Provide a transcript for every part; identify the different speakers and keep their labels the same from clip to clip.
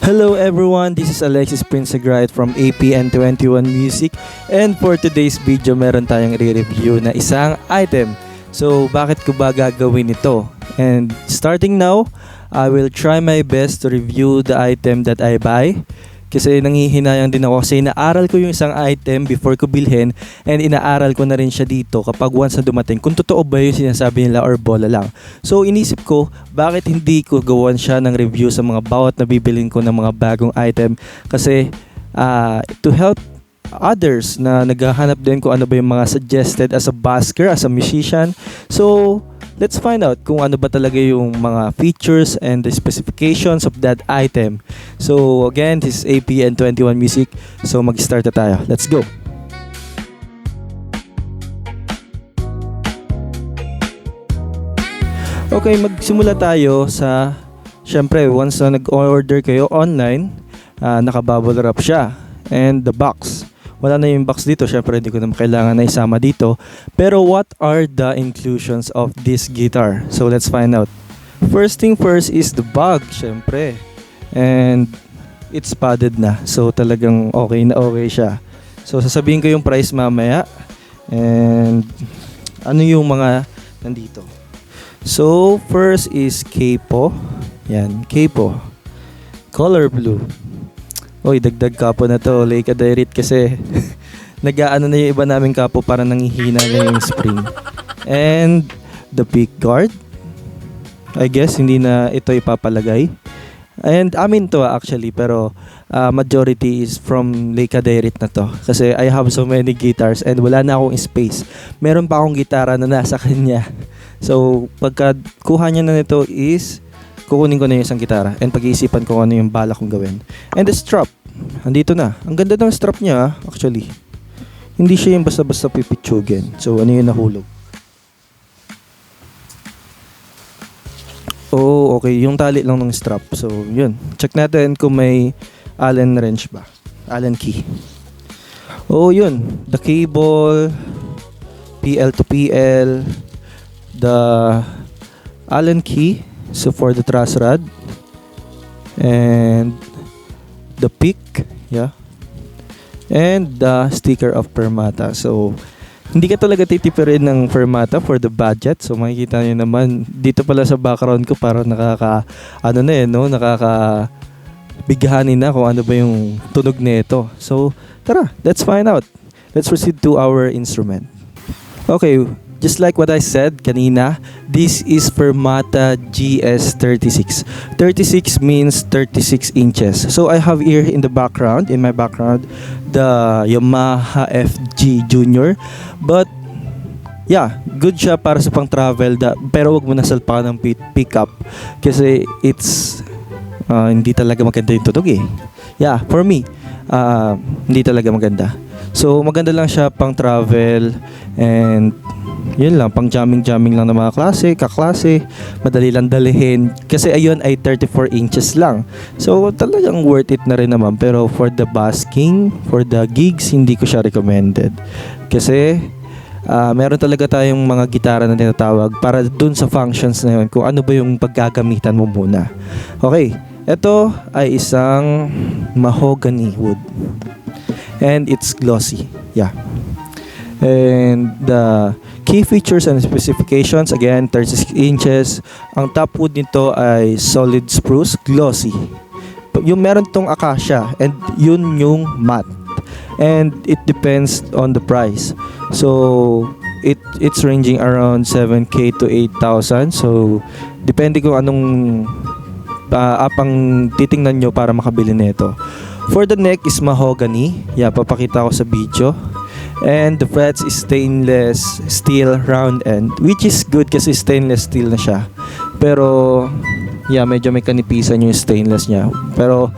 Speaker 1: Hello everyone, this is Alexis Prinsegrait from APN21 Music, and for today's video meron tayong re-review na isang item. So bakit ko ba gagawin ito? And starting now, I will try my best to review the item that I buy. Kasi nanghihinayang din ako kasi inaaral ko yung isang item before ko bilhin, and inaaral ko na rin siya dito kapag once na dumating kung totoo ba yung sinasabi nila or bola lang. So inisip ko, bakit hindi ko gawan siya ng review sa mga bawat nabibilin ko ng mga bagong item, kasi to help others na naghahanap din kung ano ba yung mga suggested as a busker, as a musician. So let's find out kung ano ba talaga yung mga features and the specifications of that item. So again, this is APN21 Music. So mag-start na tayo. Let's go! Okay, magsimula tayo sa, syempre, once na nag-order kayo online, naka-bubble wrap siya. And the box. Wala na yung box dito, syempre hindi ko na kailangan na isama dito. Pero what are the inclusions of this guitar? So let's find out. First thing first is the bag, syempre. And it's padded na. So talagang okay na okay siya. So sasabihin ko yung price mamaya. And ano yung mga nandito. So first is capo. Yan, capo. Color blue. Oy, dagdag kapo na to, Leica Direct, kasi nag-aano na yung iba naming kapo para nanghihina na yung spring. And the pick guard, I guess hindi na ito ipapalagay. And amin to actually, pero majority is from Leica Direct na to. Kasi I have so many guitars and wala na akong space. Meron pa akong gitara na nasa kanya. So pagka kuha niya na nito is kukunin ko na yung isang gitara and pag-iisipan ko ano yung bala kong gawin. And the strap, andito na. Ang ganda ng strap niya actually. Hindi siya yung basta-basta pipitsugin. So ano yung nahulog? Oh, okay. Yung tali lang ng strap. So yun. Check natin kung may Allen wrench ba. Allen key. Oh, yun. The cable, PL to PL, the Allen key. So for the truss rod and the pick, yeah, and the sticker of Fermata. So hindi ka talaga titipirin ng Fermata for the budget. So makikita niyo naman dito pala sa background ko, para nakakabighanin na kung ano ba yung tunog nito. So tara, let's find out. Let's proceed to our instrument. Okay. Just like what I said kanina, this is Fermata GS36. 36 means 36 inches. So I have here in my background, the Yamaha FG Junior. But yeah, good siya para sa pang travel, pero wag mo na salpakan ng pickup kasi it's hindi talaga maganda yung tunog eh. Yeah, for me, hindi talaga maganda. So maganda lang siya pang travel, and yun lang, pang jamming lang ng mga kaklase, madali lang dalihin. Kasi ayun ay 34 inches lang. So talagang worth it na rin naman. Pero for the busking, for the gigs, hindi ko siya recommended. Kasi meron talaga tayong mga gitara na tinatawag para dun sa functions na yun, kung ano ba yung paggagamitan mo muna. Okay, ito ay isang mahogany wood. And it's glossy. Yeah. And the key features and specifications, again, 36 inches. Ang top wood nito ay solid spruce, glossy. Yung meron tong acacia, and yun yung matte. And it depends on the price. So it's ranging around 7K to 8,000. So depende kung anong apang titingnan nyo para makabili nito. For the neck is mahogany. Yeah, papakita ko sa video. And the frets is stainless steel round end, which is good kasi stainless steel na siya. Pero yeah, medyo may kanipisan yung stainless niya. Pero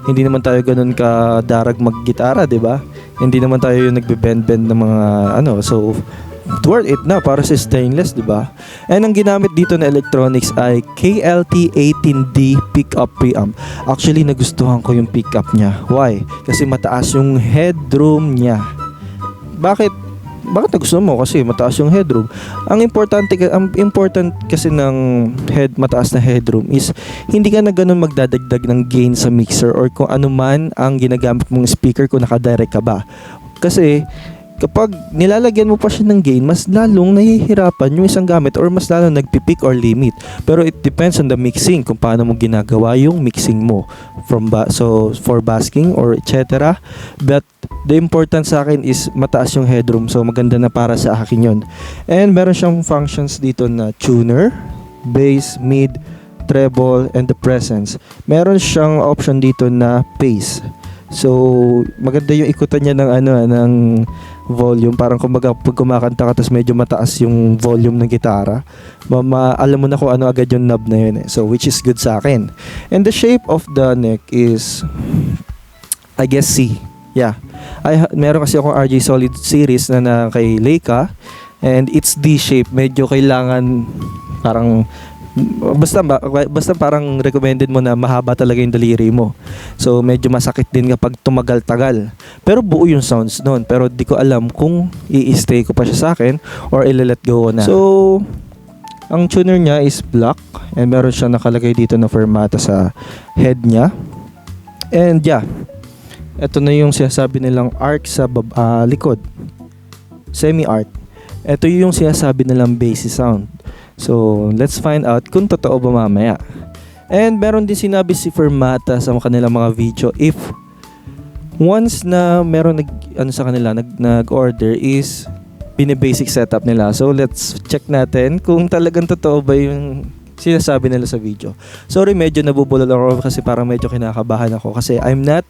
Speaker 1: hindi naman tayo ganun kadarag mag-gitara, 'di ba? Hindi naman tayo yung nagbe-bend-bend ng mga so worth it na para sa stainless, 'di ba? And ang ginamit dito na electronics ay KLT18D pickup preamp. Actually nagustuhan ko yung pickup niya. Why? Kasi mataas yung headroom niya. Bakit bakit gusto mo? Kasi mataas yung headroom. Ang important kasi ng mataas na headroom is hindi ka na ganun magdadagdag ng gain sa mixer or kung ano man ang ginagamit mong speaker kung nakadirect ka ba. Kasi kapag nilalagyan mo pa siya ng gain, mas lalong nahihirapan yung isang gamit or mas lalong nagpipick or limit. Pero it depends on the mixing kung paano mo ginagawa yung mixing mo so for basking or etc. But the important sa akin is mataas yung headroom, so maganda na para sa akin yon. And meron siyang functions dito na tuner, bass, mid, treble, and the presence. Meron siyang option dito na pace. So maganda yung ikutan niya ng volume, parang kumbaga pag kumakanta ka tapos medyo mataas yung volume ng gitara, alam mo na kung ano agad yung knob na yun eh. So which is good sa akin. And the shape of the neck is I guess C. Yeah. Meron kasi akong RJ Solid series na kay Leica and it's D shape. Medyo kailangan parang basta parang recommended mo na mahaba talaga yung daliri mo. So medyo masakit din kapag tumagal-tagal. Pero buo yung sounds noon. Pero di ko alam kung i-stay ko pa siya sa akin or i-let go na. So ang tuner niya is black and meron siya nakalagay dito na Firmata sa head niya. And yeah, ito na yung sinasabi nilang arc sa likod. Semi-arc. Ito yung sinasabi nilang bassy sound. So, let's find out kung totoo ba mamaya. And meron din sinabi si Firmata sa kanilang mga video, if once na meron nag-order is bini-basic setup nila. So, let's check natin kung talagang totoo ba yung sinasabi nila sa video. Sorry, medyo nabubulol ako kasi parang medyo kinakabahan ako kasi I'm not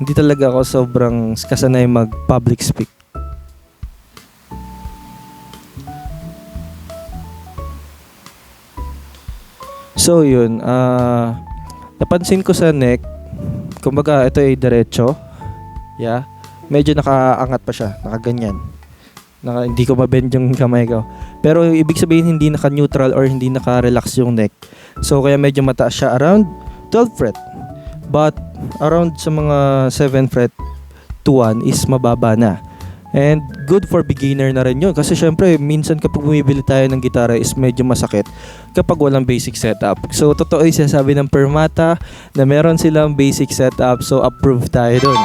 Speaker 1: hindi talaga ako sobrang kasanay mag-public speak. So yun, napansin ko sa neck, kumbaga ito ay diretso. Yeah. Medyo nakaangat pa siya, nakaganyan. Hindi ko mabend yung kamay ko. Pero ibig sabihin hindi naka-neutral or hindi naka-relax yung neck. So kaya medyo mataas siya around 12 fret. But around sa mga 7 fret to 1 is mababa na. And good for beginner na rin yun. Kasi syempre, minsan kapag bumibili tayo ng gitara is medyo masakit kapag walang basic setup. So, totoo yung sinasabi ng Firmata na meron silang basic setup. So, approve tayo dun.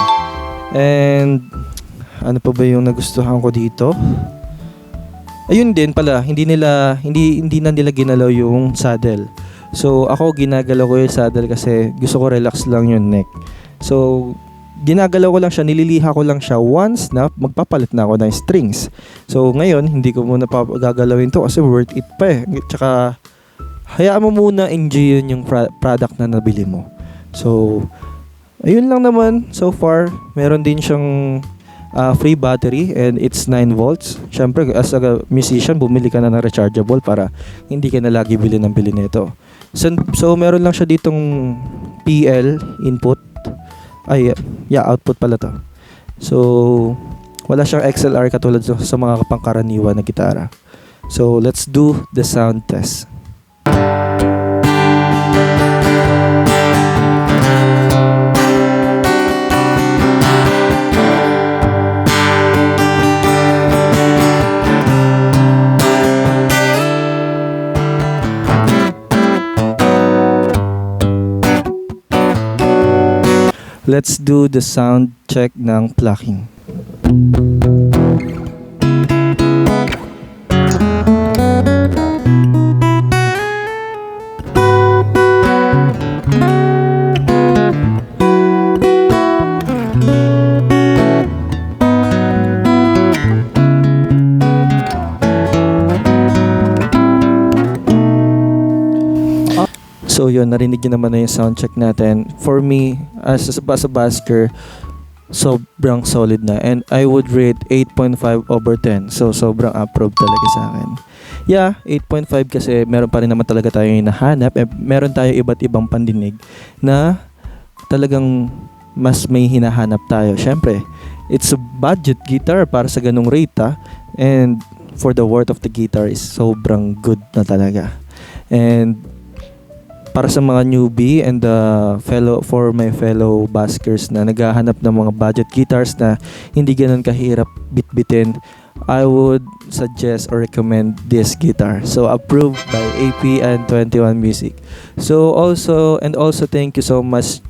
Speaker 1: And, ano pa ba yung nagustuhan ko dito? Ayun din pala, hindi na nila ginalaw yung saddle. So, ako ginagalaw ko yung saddle kasi gusto ko relax lang yung neck. So, ginagalaw ko lang siya, nililiha ko lang siya once na magpapalit na ako ng strings. So ngayon, hindi ko muna gagalawin to kasi worth it pa eh. Tsaka, hayaan mo muna enjoy yun yung product na nabili mo. So, ayun lang naman so far. Meron din siyang free battery and it's 9 volts. Siyempre, as a musician, bumili ka na ng rechargeable para hindi ka na lagi bili nito. So meron lang siya ditong PL input. Output pala to. So, wala siyang XLR katulad sa mga pangkaraniwan na gitara. So, let's do the sound test. Let's do the sound check ng plucking. So yun, narinig nyo naman na yung sound check natin. For me, as a basker, sobrang solid na. And I would rate 8.5 over 10. So sobrang approve talaga sa akin. Yeah, 8.5 kasi meron pa rin naman talaga tayong hinahanap. Meron tayo iba't ibang pandinig na talagang mas may hinahanap tayo. Syempre, it's a budget guitar para sa ganung rate and for the worth of the guitar is sobrang good na talaga. And para sa mga newbie and for my fellow baskers na naghahanap ng mga budget guitars na hindi ganun kahirap bitbitin, I would suggest or recommend this guitar. So approved by AP and 21 Music. So also thank you so much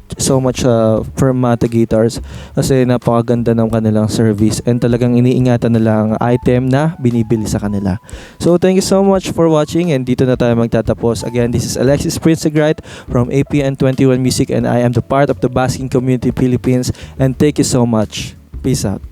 Speaker 1: for Mata Guitars kasi napakaganda ng kanilang service and talagang iniingatan nila ang item na binibili sa kanila. So thank you so much for watching and dito na tayo magtatapos. Again, this is Alexis Prince Agrite from AP and 21 Music and I am the part of the Basking Community Philippines and thank you so much. Peace out.